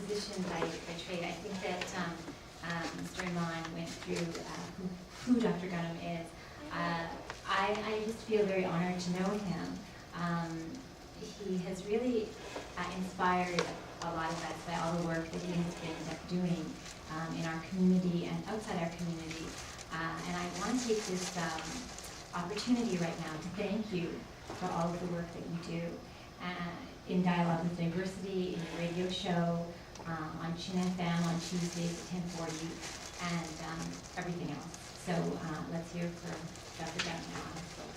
musician by trade. I think that Mr. Iman went through who Dr. Ghanem is. I just feel very honored to know him. He has really inspired a lot of us by all the work that he has been doing in our community and outside our community. And I want to take this opportunity right now to thank you for all of the work that you do in Dialogue with Diversity, in your radio show, on Chin FM on Tuesdays at 10:40, and everything else. So let's hear from Dr. Ghanem now on his book.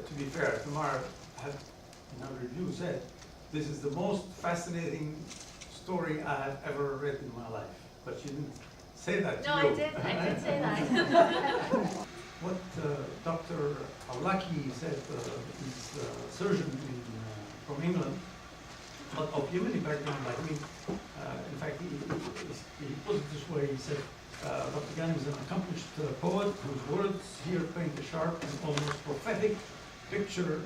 To be fair, Tamar had, in her review, said, this is the most fascinating story I have ever read in my life. But she didn't say that to you. No, I did say that. What Dr. Awlaki said, is a surgeon from England, but of Yemeni background like me. In fact, he put it this way. He said, Dr. Ghanem is an accomplished poet whose words here paint a sharp and almost prophetic picture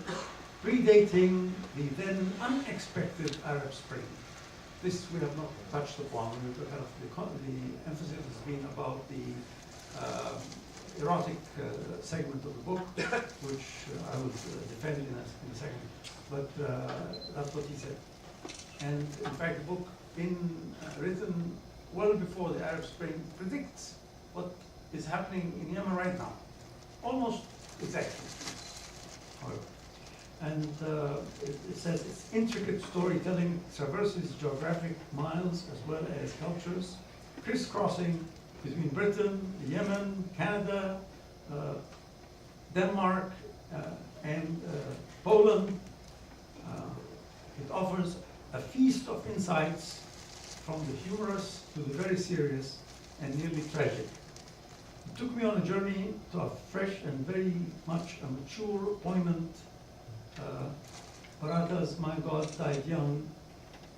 predating the then unexpected Arab Spring. This we have not touched upon. The emphasis has been about the erotic segment of the book, which I will defend in a second. But that's what he said. And in fact, the book, written well before the Arab Spring, predicts what is happening in Yemen right now, almost exactly. However. And it says its intricate storytelling traverses geographic miles as well as cultures, crisscrossing between Britain, Yemen, Canada, Denmark, and Poland. It offers a feast of insights from the humorous to the very serious and nearly tragic. It took me on a journey to a fresh and very much a mature, poignant Baraka's My God Died Young,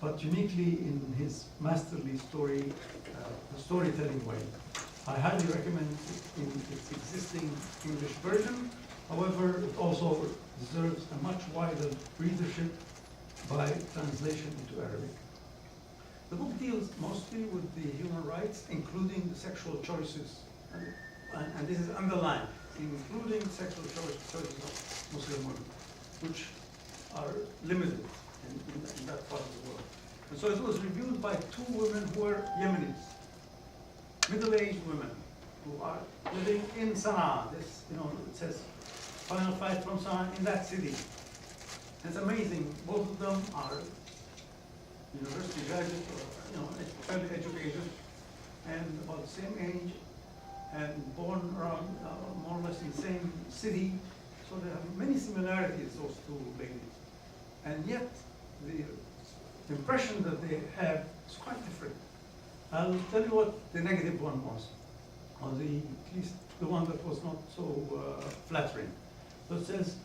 but uniquely in his masterly storytelling way. I highly recommend it in its existing English version. However, it also deserves a much wider readership by translation into Arabic. The book deals mostly with the human rights, including the sexual choices, and this is underlined, including sexual choices of Muslim women, which are limited in that part of the world. And so it was reviewed by two women who were Yemenis, middle-aged women who are living in Sanaa. This, it says, final flight from Sanaa in that city. It's amazing. Both of them are university graduates, or fairly educated, and about the same age, and born around more or less in the same city. So there are many similarities, those two ladies. And yet, the impression that they have is quite different. I'll tell you what the negative one was, or at least the one that was not so flattering. So it says,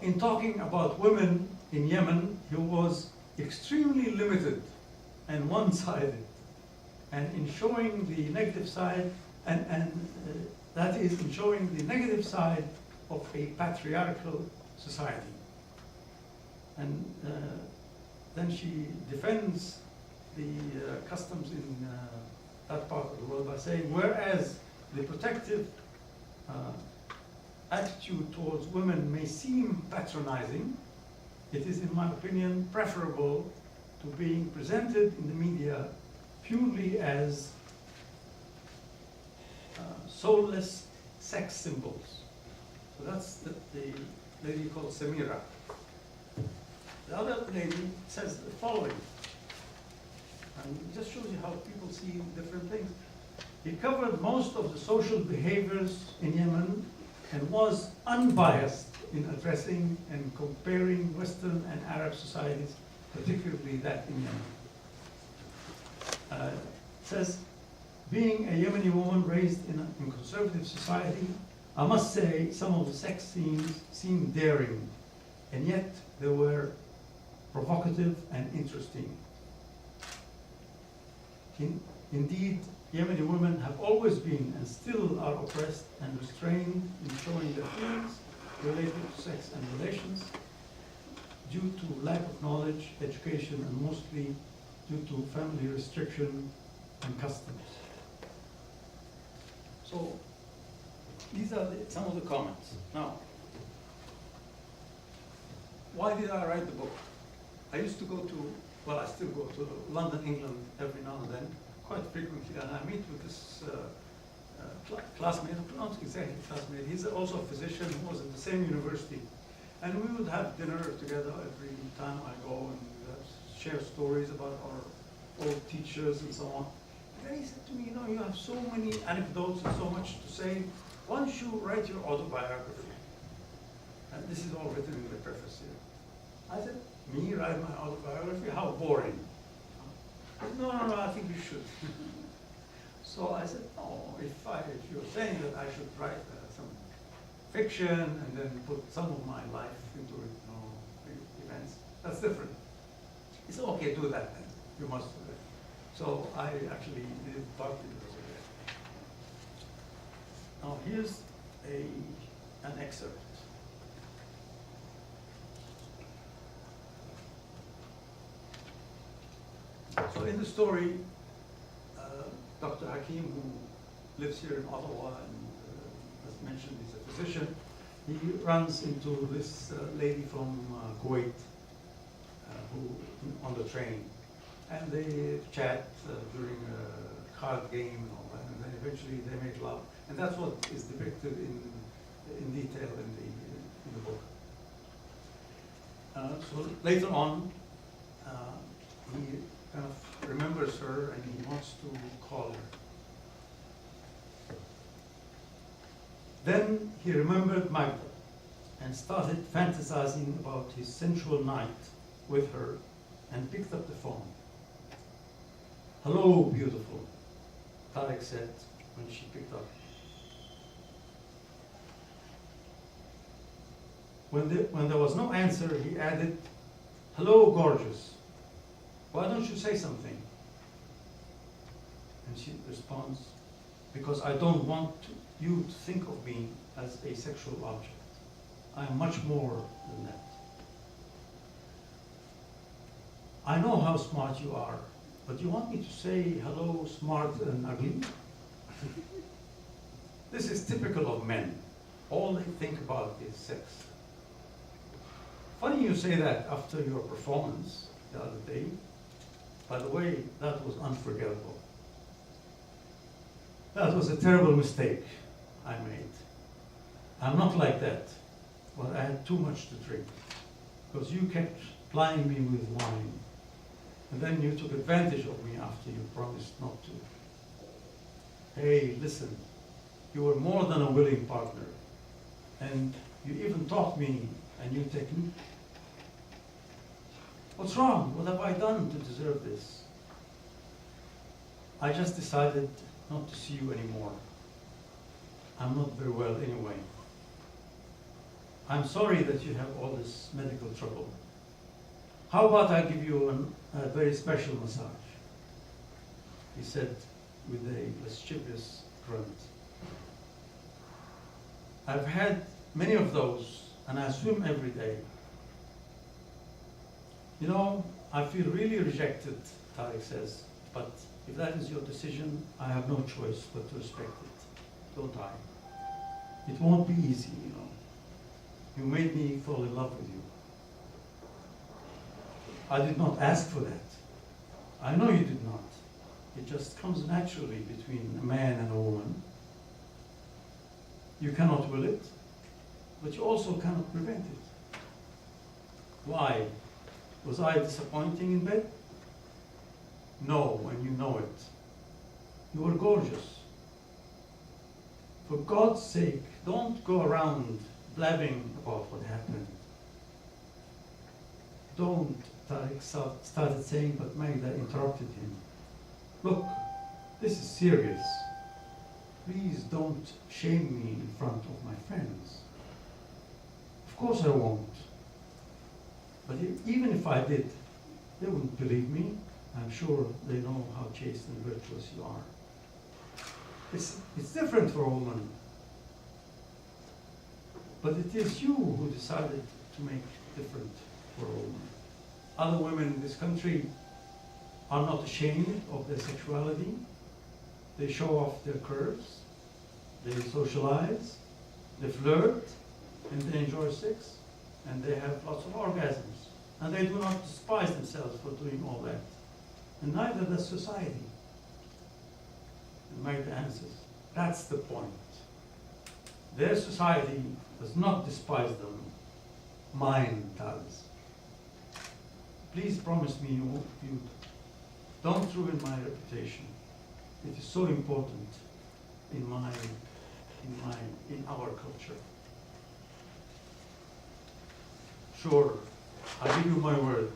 in talking about women in Yemen, he was extremely limited and one-sided, and in showing the negative side, that is, in showing the negative side of a patriarchal society. And then she defends the customs in that part of the world by saying, whereas the protective attitude towards women may seem patronizing, it is, in my opinion, preferable to being presented in the media purely as soulless sex symbols. So that's the lady called Samira. The other lady says the following, and it just shows you how people see different things. He covered most of the social behaviors in Yemen and was unbiased in addressing and comparing Western and Arab societies, particularly that in Yemen. Says, being a Yemeni woman raised in conservative society, I must say some of the sex scenes seemed daring, and yet they were provocative and interesting. Indeed, Yemeni women have always been and still are oppressed and restrained in showing their feelings related to sex and relations. due to lack of knowledge, education, and mostly due to family restriction and customs. So these are some of the comments. Now, why did I write the book? I used to go to, well, I still go to London, England every now and then, quite frequently, and I meet with this classmate, not exactly classmate, he's also a physician who was at the same university. And we would have dinner together every time I go and share stories about our old teachers and so on. And then he said to me, you know, you have so many anecdotes and so much to say. Why don't you write your autobiography? And this is all written in the preface here. I said, me write my autobiography? How boring. He said, no, I think you should. So I said, oh, if you're saying that I should write some fiction and then put some of my life into it, events, that's different. He said, okay, do that then. You must do that. So I actually did it partly because of that. Now here's an excerpt. So in the story, Dr. Hakim, who lives here in Ottawa and as mentioned, is a physician, he runs into this lady from Kuwait who on the train. And they chat during a card game and all that, and then eventually they make love. And that's what is depicted in detail in the book. So later on, he kind of remembers her and he wants to call her. Then he remembered Magda and started fantasizing about his sensual night with her and picked up the phone. Hello, beautiful, Tarek said when she picked up. When there was no answer, he added, hello, gorgeous. Why don't you say something? And she responds, because I don't want you to think of me as a sexual object. I am much more than that. I know how smart you are, but you want me to say hello, smart and ugly? This is typical of men. All they think about is sex. Funny you say that after your performance the other day. By the way, that was unforgettable. That was a terrible mistake I made. I'm not like that, but I had too much to drink because you kept plying me with wine. And then you took advantage of me after you promised not to. Hey, listen, you were more than a willing partner. And you even taught me a new technique. What's wrong? What have I done to deserve this? I just decided not to see you anymore. I'm not very well anyway. I'm sorry that you have all this medical trouble. How about I give you a very special massage? He said with a mischievous grunt. I've had many of those and I swim every day. You know, I feel really rejected, Tarek says, but if that is your decision, I have no choice but to respect it, don't I? It won't be easy, you know. You made me fall in love with you. I did not ask for that. I know you did not. It just comes naturally between a man and a woman. You cannot will it, but you also cannot prevent it. Why? Was I disappointing in bed? No, when you know it. You were gorgeous. For God's sake, don't go around blabbing about what happened. Don't, Tarek started saying, but Magda interrupted him. Look, this is serious. Please don't shame me in front of my friends. Of course I won't. But even if I did, they wouldn't believe me. I'm sure they know how chaste and virtuous you are. It's different for a woman. But it is you who decided to make different for a woman. Other women in this country are not ashamed of their sexuality. They show off their curves, they socialize, they flirt, and they enjoy sex, and they have lots of orgasms. And they do not despise themselves for doing all that. And neither does society. And Magda answers, that's the point. Their society does not despise them, mine does. Please promise me you don't ruin my reputation. It is so important in our culture. Sure, I give you my word.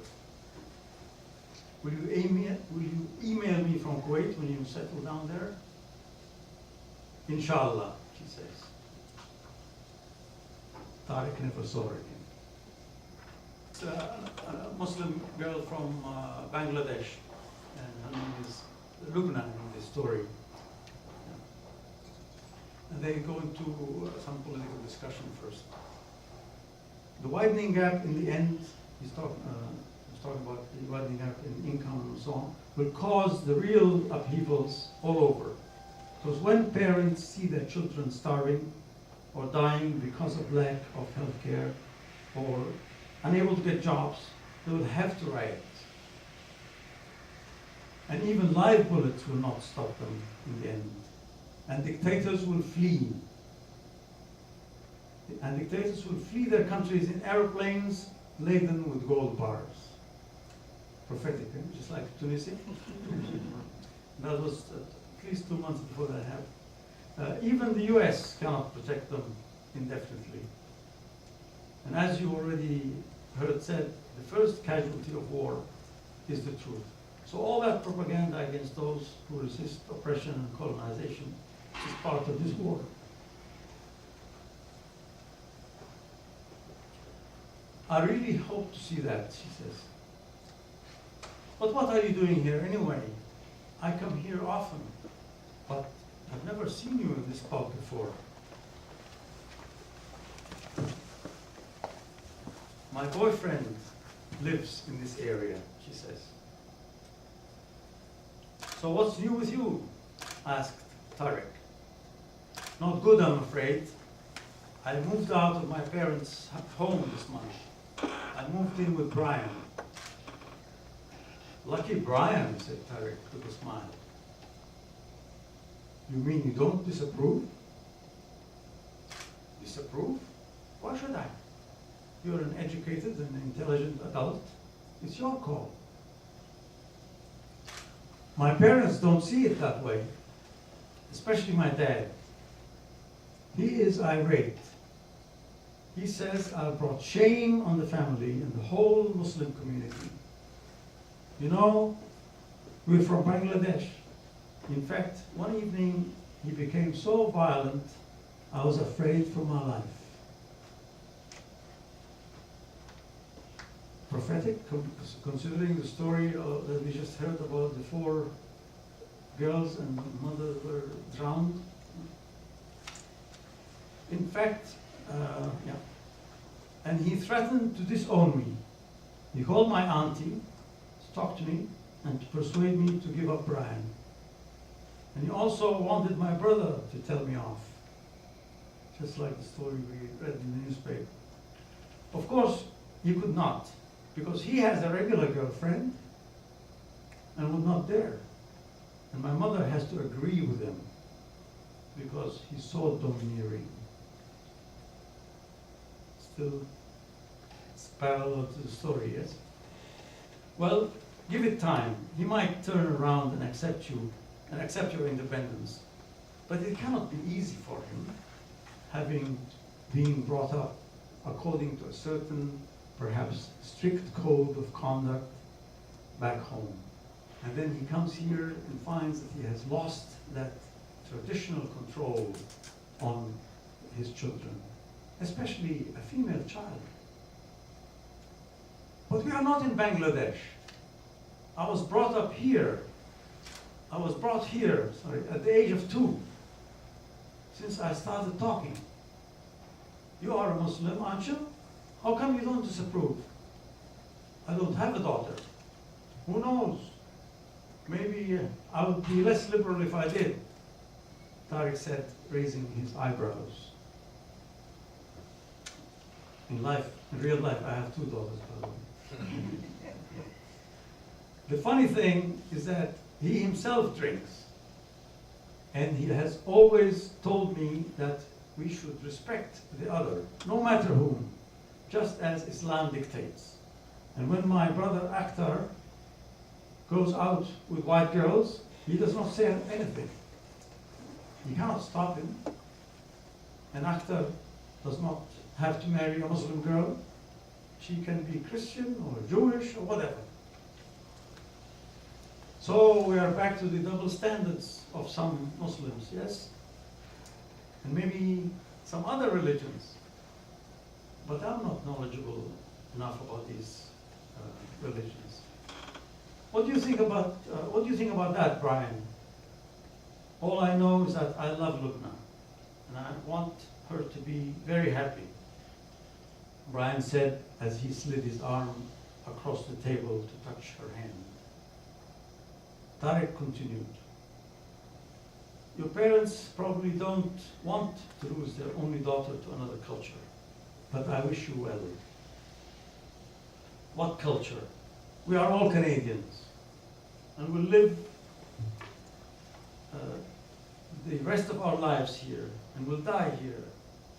Will you email me from Kuwait when you settle down there? Inshallah, she says. Tariq never saw her again. It's a Muslim girl from Bangladesh, and her name is Lubna in this story. And they go into some political discussion first. The widening gap in the end, he's talking about the widening gap in income and so on, will cause the real upheavals all over. Because when parents see their children starving or dying because of lack of health care or unable to get jobs, they will have to riot. And even live bullets will not stop them in the end. And dictators will flee. And dictators will flee their countries in airplanes laden with gold bars. Prophetic, just like Tunisia. That was at least 2 months before that happened. Even the US cannot protect them indefinitely. And as you already heard said, the first casualty of war is the truth. So all that propaganda against those who resist oppression and colonization is part of this war. I really hope to see that, she says. But what are you doing here anyway? I come here often, but I've never seen you in this pub before. My boyfriend lives in this area, she says. So what's new with you? Asked Tariq. Not good, I'm afraid. I moved out of my parents' home this month. I moved in with Brian. Lucky Brian, said Tariq with a smile. You mean you don't disapprove? Disapprove? Why should I? You're an educated and intelligent adult. It's your call. My parents don't see it that way, especially my dad. He is irate. He says I've brought shame on the family and the whole Muslim community. You know, we're from Bangladesh. In fact, one evening he became so violent, I was afraid for my life. Prophetic, considering the story that we just heard about the 4 girls and the mother were drowned. In fact, yeah. And he threatened to disown me. He called my auntie, to talk to me, and to persuade me to give up Brian. And he also wanted my brother to tell me off, just like the story we read in the newspaper. Of course, he could not, because he has a regular girlfriend and would not dare. And my mother has to agree with him because he's so domineering. Still, it's parallel to the story, yes? Well, give it time. He might turn around and accept you and accept your independence. But it cannot be easy for him, having been brought up according to a certain, perhaps strict code of conduct back home. And then he comes here and finds that he has lost that traditional control on his children, especially a female child. But we are not in Bangladesh. I was brought up here. I was brought here, at the age of 2, since I started talking. You are a Muslim, aren't you? How come you don't disapprove? I don't have a daughter. Who knows? Maybe I would be less liberal if I did, Tariq said, raising his eyebrows. In real life, I have 2 daughters, by the way. The funny thing is that he himself drinks. And he has always told me that we should respect the other, no matter whom, just as Islam dictates. And when my brother Akhtar goes out with white girls, he does not say anything. You cannot stop him. And Akhtar does not have to marry a Muslim girl. She can be Christian or Jewish or whatever. So we are back to the double standards of some Muslims, yes? And maybe some other religions. But I'm not knowledgeable enough about these religions. What do you think about that, Brian? All I know is that I love Lubna, and I want her to be very happy. Brian said as he slid his arm across the table to touch her hand. Tariq continued. Your parents probably don't want to lose their only daughter to another culture, but I wish you well. What culture? We are all Canadians, and we'll live the rest of our lives here, and we'll die here.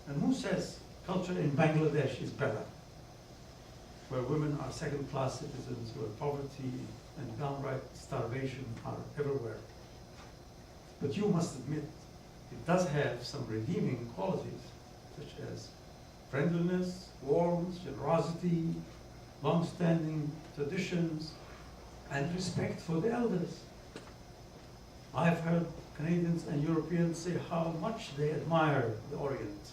And who says culture in Bangladesh is better? Where women are second-class citizens, where poverty and downright starvation are everywhere. But you must admit, it does have some redeeming qualities, such as friendliness, warmth, generosity, long-standing traditions, and respect for the elders. I've heard Canadians and Europeans say how much they admire the Orient.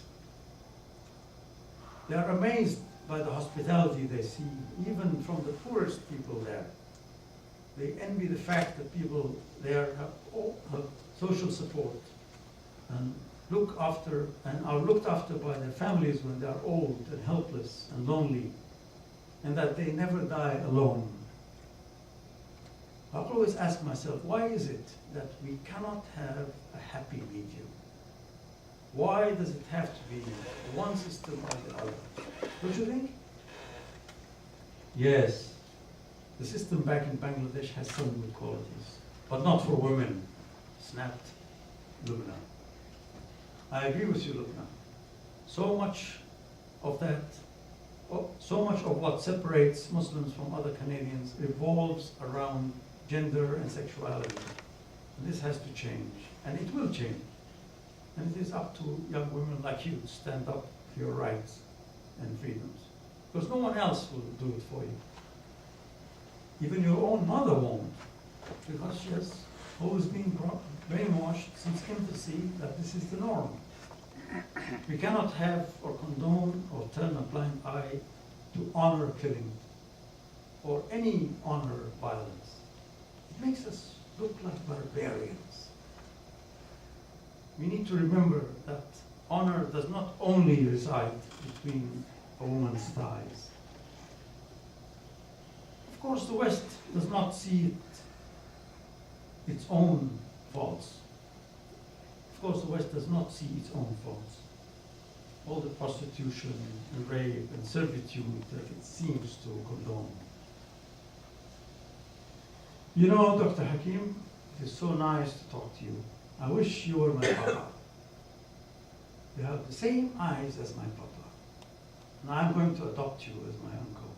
They are amazed by the hospitality they see, even from the poorest people there. They envy the fact that people there have social support and are looked after by their families when they are old and helpless and lonely, and that they never die alone. I always ask myself, why is it that we cannot have a happy medium? Why does it have to be one system or the other? Don't you think? Yes, the system back in Bangladesh has some good qualities, but not for women, snapped Lubna. I agree with you, Lubna. So much of what separates Muslims from other Canadians revolves around gender and sexuality. And this has to change, and it will change. And it is up to young women like you to stand up for your rights and freedoms, because no one else will do it for you. Even your own mother won't, because she has always been brainwashed since infancy that this is the norm. We cannot have or condone or turn a blind eye to honor killing or any honor violence. It makes us look like barbarians. We need to remember that honor does not only reside between a woman's thighs. Of course, the West does not see its own faults. Of course, the West does not see its own faults. All the prostitution and rape and servitude that it seems to condone. You know, Dr. Hakim, it is so nice to talk to you. I wish you were my papa. You have the same eyes as my papa. And I'm going to adopt you as my uncle.